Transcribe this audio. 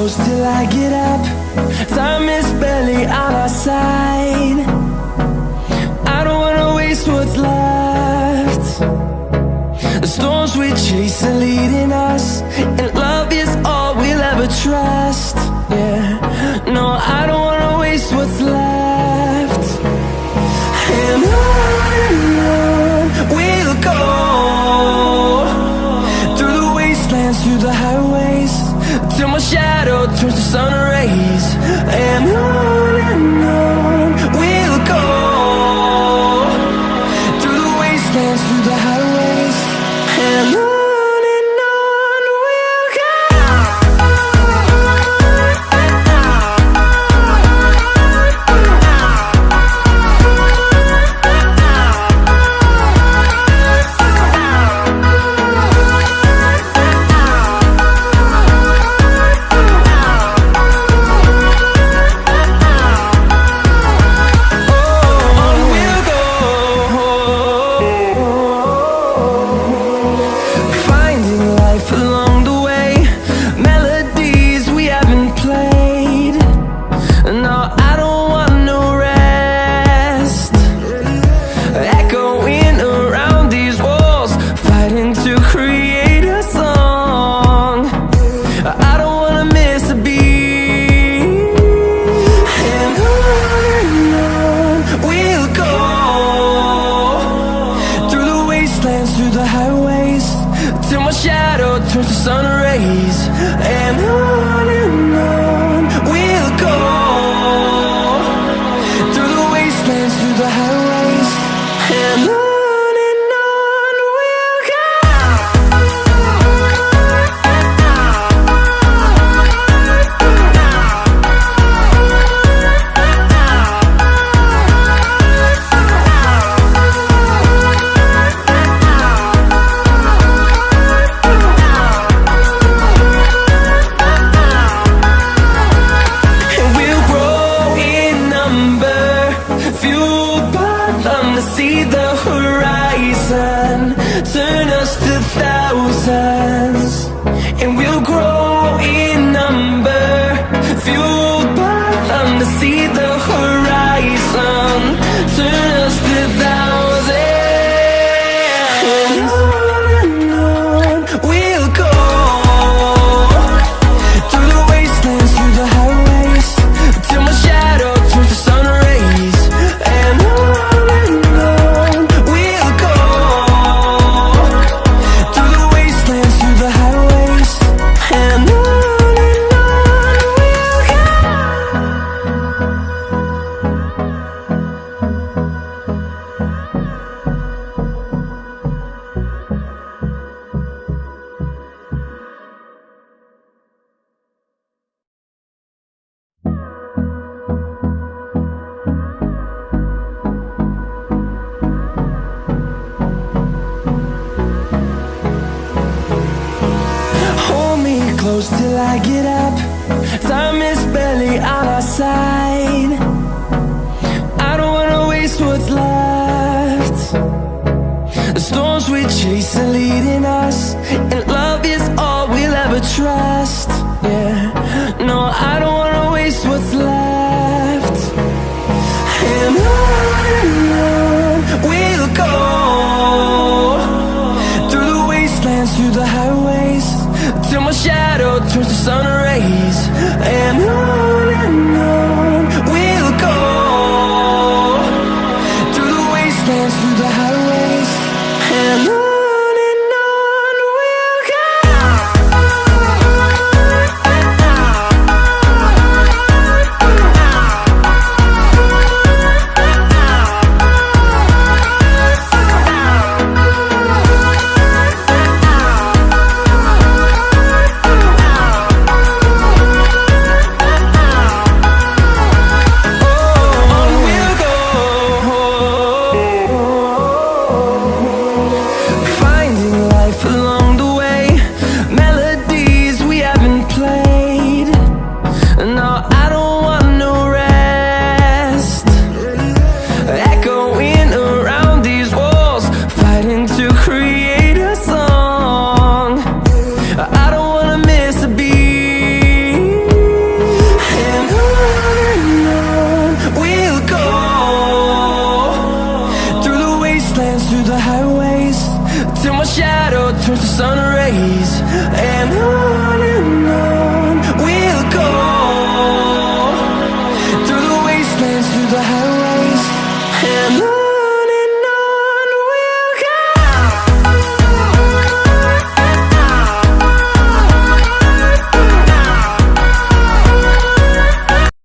close till I get up. Time is barely on our side. I don't wanna waste what's left. The storms we chase are leading us, and love is all we'll ever trust. Yeah, no, I don't wanna waste what's left. And on we'll go, through the wastelands, through the highways, till my shadow turns to sun rays. And on we'll go, through the wastelands, through the highways, and on. Through the highways, till my shadow turns to sun rays. And on we'll go, through the wastelands, through the highways, and on we'll go. See the horizon, turn us to thousands, and we'll grow in number, fueled by them. To see the horizon, turn us to thousands, and on we'll go, through the wastelands, through the highways, till my shadow turns to sun rays. And close till I get up. Time is barely on our side. I don't wanna waste what's left. The storms we chase are leading us, and love is all we'll ever trust. Yeah, no, I don't wanna waste what's left. And on we'll go, through the wastelands, through the highways, till my shadow turns to sun rays. And on we'll go, through the wastelands, through the highways, and on. We'll go. the highways, and